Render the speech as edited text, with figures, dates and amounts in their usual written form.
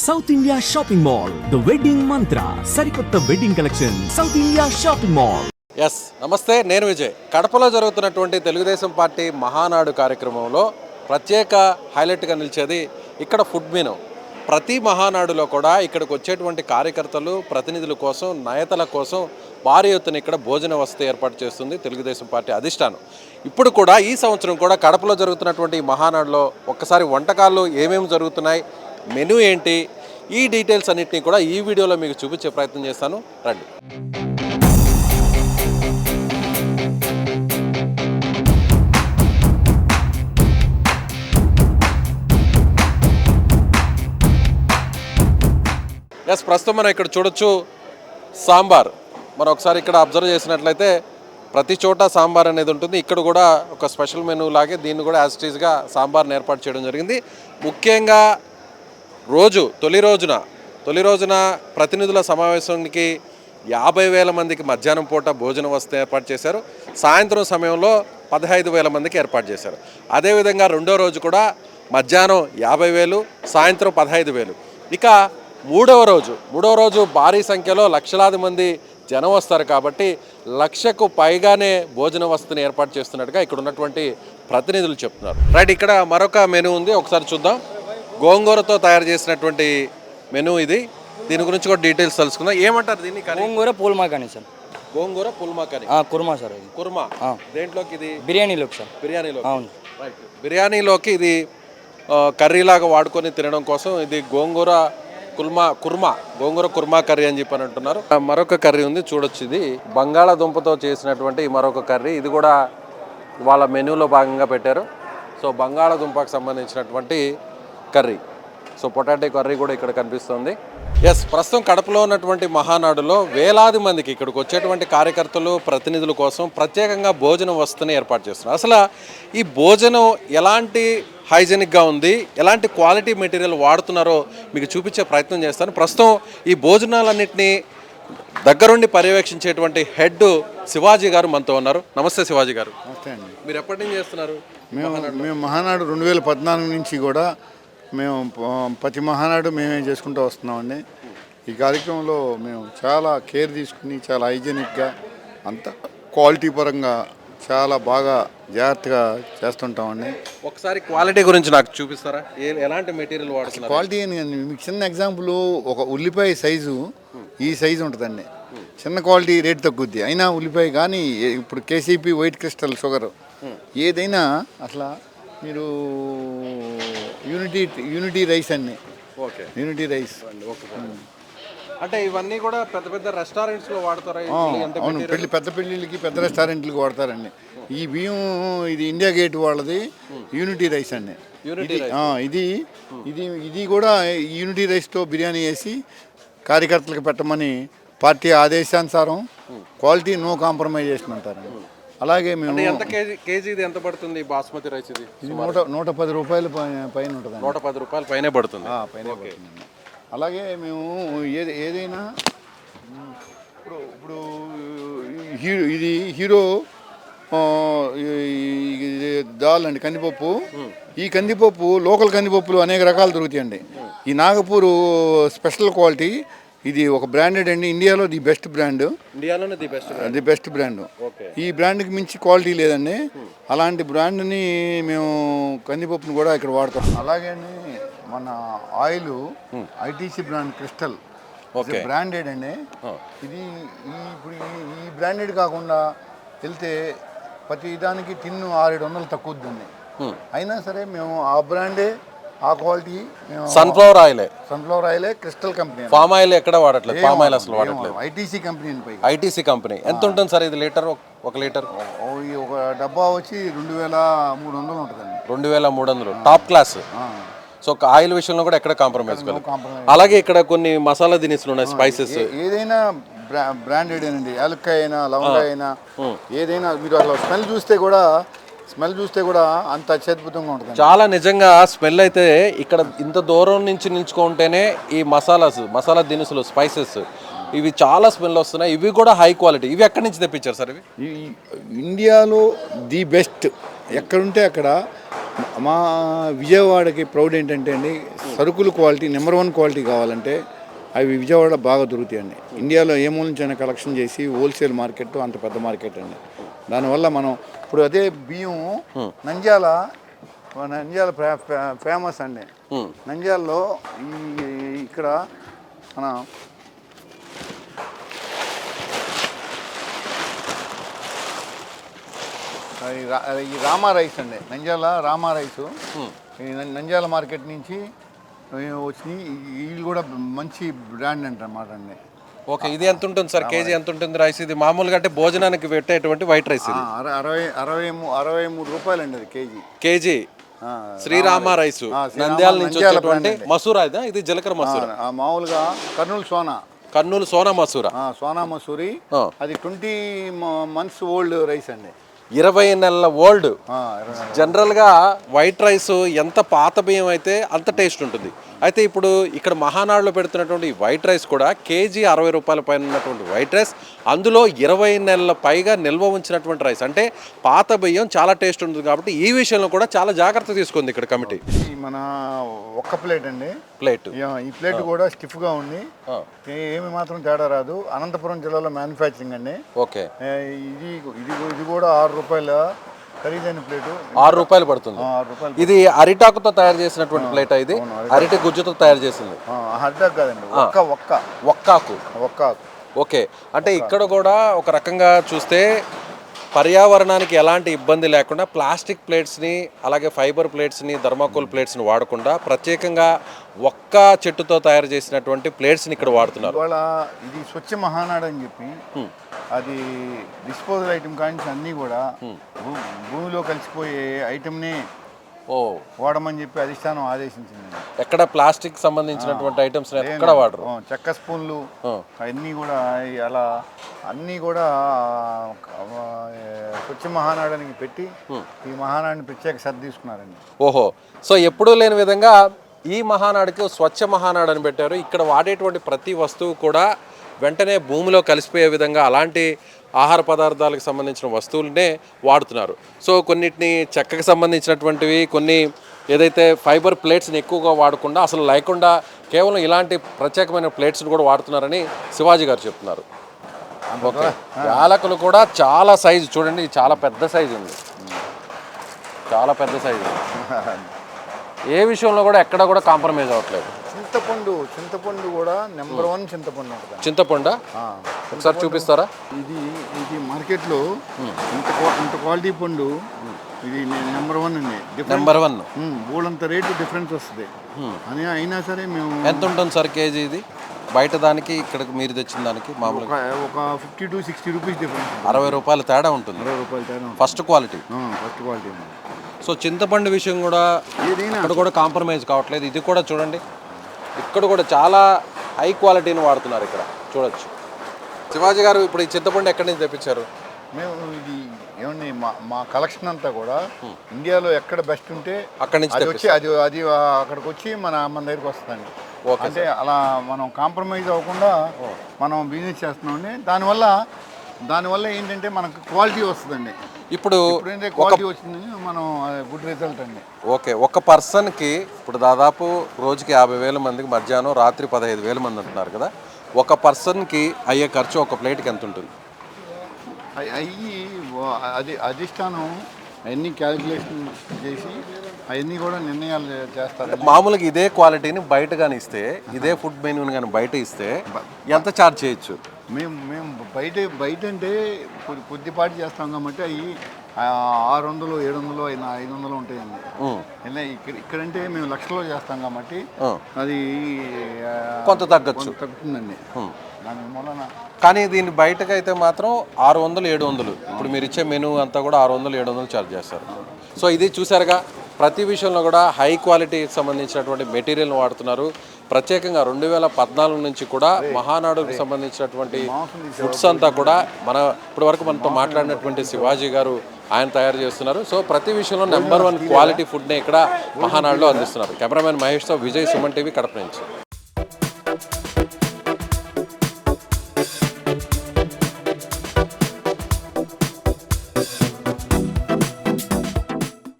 South India shopping mall the wedding Mantra సరికొత్త wedding collection South India shopping mall. Yes నమస్తే, నేను విజయ్. కడపలో జరుగుతున్నటువంటి తెలుగుదేశం పార్టీ మహానాడు కార్యక్రమంలో ప్రత్యేక హైలైట్గా నిలిచేది ఇక్కడ ఫుడ్ మెనూ. ప్రతి మహానాడులో కూడా ఇక్కడికి వచ్చేటువంటి కార్యకర్తలు ప్రతినిధుల కోసం, నాయకుల కోసం భారీ ఎత్తున ఇక్కడ భోజన వసతి ఏర్పాటు చేస్తుంది తెలుగుదేశం పార్టీ అధిష్టానం. ఇప్పుడు కూడా ఈ సంవత్సరం కూడా కడపలో జరుగుతున్నటువంటి ఈ మహానాడులో ఒక్కసారి వంటకాలు ఏమేమి జరుగుతున్నాయి, మెనూ ఏంటి, ఈ డీటెయిల్స్ అన్నింటినీ కూడా ఈ వీడియోలో మీకు చూపించే ప్రయత్నం చేస్తాను. రండి. ఎస్, ప్రస్తుతం మనం ఇక్కడ చూడొచ్చు సాంబార్. మనం ఒకసారి ఇక్కడ అబ్జర్వ్ చేసినట్లయితే ప్రతి చోట సాంబార్ అనేది ఉంటుంది. ఇక్కడ కూడా ఒక స్పెషల్ మెనూ లాగే దీన్ని కూడా యాజ్ ఇట్ ఈజ్గా సాంబార్ని ఏర్పాటు చేయడం జరిగింది. ముఖ్యంగా తొలి రోజున ప్రతినిధుల సమావేశానికి 50,000 మందికి మధ్యాహ్నం పూట భోజన వసతి ఏర్పాటు చేశారు. సాయంత్రం సమయంలో 15,000 మందికి ఏర్పాటు చేశారు. అదేవిధంగా రెండో రోజు కూడా మధ్యాహ్నం 50,000, సాయంత్రం 15,000. ఇక మూడవ రోజు భారీ సంఖ్యలో లక్షలాది మంది జనం వస్తారు కాబట్టి 1,00,000కు పైగానే భోజన వసతిని ఏర్పాటు చేస్తున్నట్టుగా ఇక్కడ ఉన్నటువంటి ప్రతినిధులు చెప్తున్నారు. రైట్, ఇక్కడ మరొక మెనూ ఉంది, ఒకసారి చూద్దాం. గోంగూరతో తయారు చేసినటువంటి మెనూ ఇది. దీని గురించి కూడా డీటెయిల్స్ తెలుసుకుందాం. ఏమంటారు దీన్ని? గోంగూర పూల్మాకాని సార్. గోంగూర పుల్మాకని కుర్మా సార్. ఇది కుర్మా. దేంట్లోకి? ఇది బిర్యానీలోకి సార్. బిర్యానీలో. అవును రైట్, బిర్యానీలోకి ఇది కర్రీలాగా వాడుకొని తినడం కోసం ఇది గోంగూర కుర్మా కర్రీ అని చెప్పని అంటున్నారు. మరొక కర్రీ ఉంది, చూడొచ్చు. ఇది బంగాళాదుంపతో చేసినటువంటి మరొక కర్రీ. ఇది కూడా వాళ్ళ మెనూలో భాగంగా పెట్టారు. సో బంగాళాదుంపకు సంబంధించినటువంటి కర్రీ, సో పొటాటో కర్రీ కూడా ఇక్కడ కనిపిస్తుంది. ఎస్, ప్రస్తుతం కడపలో ఉన్నటువంటి మహానాడులో వేలాది మందికి ఇక్కడికి వచ్చేటువంటి కార్యకర్తలు, ప్రతినిధుల కోసం ప్రత్యేకంగా భోజన వసతిని ఏర్పాటు చేస్తున్నారు. అసలు ఈ భోజనం ఎలాంటి హైజెనిక్గా ఉంది, ఎలాంటి క్వాలిటీ మెటీరియల్ వాడుతున్నారో మీకు చూపించే ప్రయత్నం చేస్తాను. ప్రస్తుతం ఈ భోజనాలన్నింటినీ దగ్గరుండి పర్యవేక్షించేటువంటి హెడ్ శివాజీ గారు మనతో ఉన్నారు. నమస్తే శివాజీ గారు. నమస్తే అండి. మీరు ఎప్పటి నుంచి చేస్తున్నారు? మేము మహానాడు 2014 నుంచి కూడా మేము ప్రతి మహానాడు మేమే చేసుకుంటూ వస్తున్నామండి. ఈ కార్యక్రమంలో మేము చాలా కేర్ తీసుకుని చాలా హైజెనిక్గా అంత క్వాలిటీ పరంగా చాలా బాగా జాగ్రత్తగా చేస్తుంటామండి. ఒకసారి క్వాలిటీ గురించి నాకు చూపిస్తారా? ఎలాంటి మెటీరియల్ వాడుతున్నారు? క్వాలిటీ అని మీకు చిన్న ఎగ్జాంపుల్, ఒక ఉల్లిపాయ సైజు ఈ సైజు ఉంటుందండి. చిన్న క్వాలిటీ రేట్ తగ్గుద్ది, అయినా ఉల్లిపాయ కానీ ఇప్పుడు కేసీపీ వైట్ క్రిస్టల్ షుగర్ ఏదైనా అసలు మీరు యూనిటీ రైస్ అన్ని. Okay, unity rice. అంటే ఇవన్నీ కూడా పెద్ద పెద్ద రెస్టారెంట్స్లో వాడతారా? అవును, పెద్ద పెళ్ళిళ్ళకి పెద్ద రెస్టారెంట్లకి వాడతారండి. ఈ బియ్యం ఇది ఇండియా గేట్ వాళ్ళది యూనిటీ రైస్ అండి. ఇది కూడా యూనిటీ రైస్తో బిర్యానీ వేసి కార్యకర్తలకు పెట్టమని పార్టీ ఆదేశానుసారం క్వాలిటీ నో కాంప్రమైజేషన్ అంటారు. అలాగే మేము కేజీ ఇది ఎంత పడుతుంది? బాస్మతి రైస్ ఇది 110 రూపాయలు పైన ఉంటుంది. 110 రూపాయలు పైన పడుతుంది. అలాగే మేము ఏదైనా ఇప్పుడు ఇది హీరో దాల్ అండి, కందిపప్పు. ఈ కందిపప్పు లోకల్ కందిపప్పులు అనేక రకాలు దొరుకుతాయండి. ఈ నాగపూర్ స్పెషల్ క్వాలిటీ, ఇది ఒక బ్రాండెడ్ అండి. ఇండియాలో the best brand. The best brand. ఈ బ్రాండ్కి మించి క్వాలిటీ లేదండి. అలాంటి బ్రాండ్ని మేము కందిపప్పుని కూడా ఇక్కడ వాడతాం. అలాగే మన oil ITC brand crystal branded అండి. ఇది ఇప్పుడు ఈ బ్రాండెడ్ కాకుండా వెళ్తే ప్రతి దానికి టిన్ను 600-700 తక్కువద్దండి. అయినా సరే మేము ఆ బ్రాండే, ఆ క్వాలిటీ. సన్ఫ్లవర్ ఆయిలే క్రిస్టల్ కంపెనీ. పామ్ ఆయిల్ ఎక్కడ వాడట్లేదు, పామ్ ఆయిల్ అసలు వాడట్లేదు. ITC company. ITC company. ఎంత ఉంటుంది సార్ ఇది లీటర్? ఒక లీటర్ ఒక డబ్బా వచ్చి 2,300 ఉంటుందండి. 2,300 టాప్ క్లాస్. సో ఆయిల్ విషయంలో కూడా ఎక్కడ కాంప్రమైజ్ కాదు. అలాగే ఇక్కడ కొన్ని మసాలా దినుసులు ఉన్నాయి, స్పైసెస్. ఏదైనా బ్రాండెడ్ అండి. యాలక్కాయ అయినా, లవంగా అయినా, ఏదైనా మీరు అసలు స్మెల్ చూస్తే కూడా అంత అత్యద్భుతంగా ఉంటుంది. చాలా నిజంగా స్మెల్ అయితే ఇక్కడ ఇంత దూరం నుంచి నిల్చుకుంటేనే ఈ మసాలా దినుసులు, స్పైసెస్ ఇవి చాలా స్మెల్ వస్తున్నాయి. ఇవి కూడా హై క్వాలిటీ. ఇవి ఎక్కడి నుంచి తెప్పించారు సార్? ఇవి ఇండియాలో ది బెస్ట్. ఎక్కడుంటే అక్కడ మా విజయవాడకి ప్రౌడ్ ఏంటంటే అండి, సరుకులు క్వాలిటీ నెంబర్ 1 క్వాలిటీ కావాలంటే అవి విజయవాడ బాగా దొరుకుతాయండి. ఇండియాలో ఏ మూల నుంచి అయినా కలెక్షన్ చేసి హోల్సేల్ మార్కెట్ అంత పెద్ద మార్కెట్ అండి. దానివల్ల మనం ఇప్పుడు అదే బియ్యం నంద్యాల ఫేమస్ అండి. నంద్యాలలో ఇక్కడ మన ఈ రామా రైస్ అండి, నంద్యాల రామా రైసు ఈ నంద్యాల మార్కెట్ నుంచి వచ్చినాయి. వీళ్ళు కూడా మంచి బ్రాండ్ అంటన్నమాట అండి. ఓకే, ఇది ఎంత ఉంటుంది సార్ కేజీ ఎంత ఉంటుంది రైస్? ఇది మామూలుగా అంటే భోజనానికి పెట్టేటువంటి వైట్ రైస్ ఇది 63 రూపాయలండి అది కేజీ శ్రీరామ రైస్ నంద్యాల నుంచి వచ్చేటువంటి మసూరా ఇది జీలకర్ర మసూరా. మామూలుగా కర్నూలు సోనా మసూరా మసూరి అది 20 months ఓల్డ్ రైస్ అండి. 20 నెలల ఓల్డ్. జనరల్గా వైట్ రైస్ ఎంత పాత బియ్యం అయితే అంత టేస్ట్ ఉంటుంది. అయితే ఇప్పుడు ఇక్కడ మహానాడులో పెడుతున్నటువంటి వైట్ రైస్ కూడా కేజీ 60 రూపాయల పైన ఉన్నటువంటి వైట్ రైస్, అందులో 20 నెలల పైగా నిల్వ ఉంచినటువంటి రైస్. అంటే పాత బియ్యం చాలా టేస్ట్ ఉంటుంది కాబట్టి ఈ విషయంలో కూడా చాలా జాగ్రత్త తీసుకుంది ఇక్కడ కమిటీ. మన ఒక్క ప్లేట్ అండి, ఈ ప్లేట్ కూడా స్టిఫ్గా ఉంది, ఏమి మాత్రం తేడా రాదు. అనంతపురం జిల్లాలో మ్యానుఫ్యాక్చరింగ్ అండి. ఓకే, ఇది కూడా 6 రూపాయల ఖరీదైన ప్లేటు. 6 రూపాయలు పడుతుంది. ఇది అరిటాకుతో తయారు చేసినటువంటి ప్లేట్. ఇది అరిటి గుజ్జుతో తయారు చేసింది. అరిటాకు కాదండి, ఒక్కాకు. ఓకే, అంటే ఇక్కడ కూడా ఒక రకంగా చూస్తే పర్యావరణానికి ఎలాంటి ఇబ్బంది లేకుండా ప్లాస్టిక్ ప్లేట్స్ని, అలాగే ఫైబర్ ప్లేట్స్ని, థర్మాకోల్ ప్లేట్స్ని వాడకుండా ప్రత్యేకంగా ఒక్క చెట్టుతో తయారు చేసినటువంటి ప్లేట్స్ని ఇక్కడ వాడుతున్నారు. ఇవాళ ఇది స్వచ్ఛ మహానాడు అని చెప్పి అది డిస్పోజల్ ఐటమ్ కానీ అన్నీ కూడా భూమిలో కలిసిపోయే ఐటమ్ని వాడమని చెప్పి అధిష్టానం ఆదేశించింది. ఎక్కడ ప్లాస్టిక్ సంబంధించినటువంటి ఐటమ్స్ ఎక్కడ వాడరు. చెక్క స్పూన్లు అన్నీ కూడా అలా అన్నీ కూడా స్వచ్ఛ మహానాడానికి పెట్టి ఈ మహానాడిని ప్రత్యేక శ్రద్ధ తీసుకున్నారండి. ఓహో, సో ఎప్పుడూ లేని విధంగా ఈ మహానాడుకి స్వచ్ఛ మహానాడు అని పెట్టారు. ఇక్కడ వాడేటువంటి ప్రతి వస్తువు కూడా వెంటనే భూమిలో కలిసిపోయే విధంగా అలాంటి ఆహార పదార్థాలకు సంబంధించిన వస్తువులనే వాడుతున్నారు. సో కొన్నిటిని చెక్కకు సంబంధించినటువంటివి, కొన్ని ఏదైతే ఫైబర్ ప్లేట్స్ని ఎక్కువగా వాడకుండా అసలు లేకుండా కేవలం ఇలాంటి ప్రత్యేకమైన ప్లేట్స్ని కూడా వాడుతున్నారని శివాజీ గారు చెప్తున్నారు. ఓకే, యాలకులు కూడా చాలా సైజు చూడండి, చాలా పెద్ద సైజు ఉంది, చాలా పెద్ద సైజు ఉంది. ఏ విషయంలో కూడా ఎక్కడ కూడా కాంప్రమైజ్ అవ్వట్లేదు. చింతపండు కూడా నెంబర్ 1 చింతపండు ఉంటుంది. చింతపండు ఒకసారి చూపిస్తారా? ఇది మార్కెట్లో ఇంత క్వాలిటీ పండు ఇది నెంబర్ 1 అండి. నెంబర్ 1 బోలంత రేటు డిఫరెన్స్ వస్తుంది అని అయినా సరే మేము. ఎంత ఉంటుంది సార్ కేజీ ఇది బయట దానికి ఇక్కడికి మీరు తెచ్చిన దానికి? మామూలుగా ఒక 50 to 60 రూపీస్ డిఫరెన్స్. 60 రూపాయల తేడా ఉంటుంది. 60 రూపాయల తేడా. First quality. సో చింతపండు విషయం కూడా ఇక్కడ కూడా కాంప్రమైజ్ కావట్లేదు. ఇది కూడా చూడండి, ఇక్కడ కూడా చాలా హై క్వాలిటీని వాడుతున్నారు. ఇక్కడ చూడొచ్చు. శివాజీ గారు ఇప్పుడు ఈ చింతపండు ఎక్కడి నుంచి తెప్పించారు? మేము ఇది ఏమండి మా కలెక్షన్ అంతా కూడా ఇండియాలో ఎక్కడ బెస్ట్ ఉంటే అక్కడి నుంచి వచ్చి అది అక్కడికి వచ్చి మన దగ్గరికి వస్తుందండి. అంటే అలా మనం కాంప్రమైజ్ అవ్వకుండా మనం బిజినెస్ చేస్తున్నామండి. దానివల్ల ఏంటంటే మనకు క్వాలిటీ వస్తుందండి. ఇప్పుడు క్వాలిటీ వచ్చింది మనం గుడ్ రిజల్ట్ అండి. ఓకే, ఒక పర్సన్కి ఇప్పుడు దాదాపు రోజుకి 50,000 మందికి మధ్యాహ్నం రాత్రి 15,000 మంది ఉంటున్నారు కదా, ఒక పర్సన్కి అయ్యే ఖర్చు ఒక ప్లేట్కి ఎంత ఉంటుంది? అది అధిష్టానం అవన్నీ క్యాలిక్యులేషన్ చేసి అవన్నీ కూడా నిర్ణయాలు చేస్తారు. మామూలుగా ఇదే క్వాలిటీని బయట కానీ ఇస్తే, ఇదే ఫుడ్ మెనూని కానీ బయట ఇస్తే ఎంత ఛార్జ్ చేయొచ్చు? మేము బయట అంటే కొద్దిపాటి చేస్తాం కాబట్టి అవి 600, 700, 500 ఉంటాయండి. ఇక్కడంటే మేము లక్షల్లో చేస్తాం కాబట్టి అది కొంత తగ్గుతుందండి. కానీ దీన్ని బయటకు అయితే మాత్రం 600, 700. ఇప్పుడు మీరు ఇచ్చే మెనూ అంతా కూడా 600, 700 ఛార్జ్ చేస్తారు. సో ఇది చూసారుగా, ప్రతి విషయంలో కూడా హై క్వాలిటీకి సంబంధించినటువంటి మెటీరియల్ వాడుతున్నారు. ప్రత్యేకంగా 2014 నుంచి కూడా మహానాడుకు సంబంధించినటువంటి ఫుడ్స్ అంతా కూడా ఇప్పటి వరకు మనతో మాట్లాడినటువంటి శివాజీ గారు ఆయన తయారు చేస్తున్నారు. సో ప్రతి విషయంలో నెంబర్ 1 క్వాలిటీ ఫుడ్నే ఇక్కడ మహానాడులో అందిస్తున్నారు. కెమెరామెన్ మహేష్తో విజయ్, సుమన్ టీవీ, కడప నుంచి.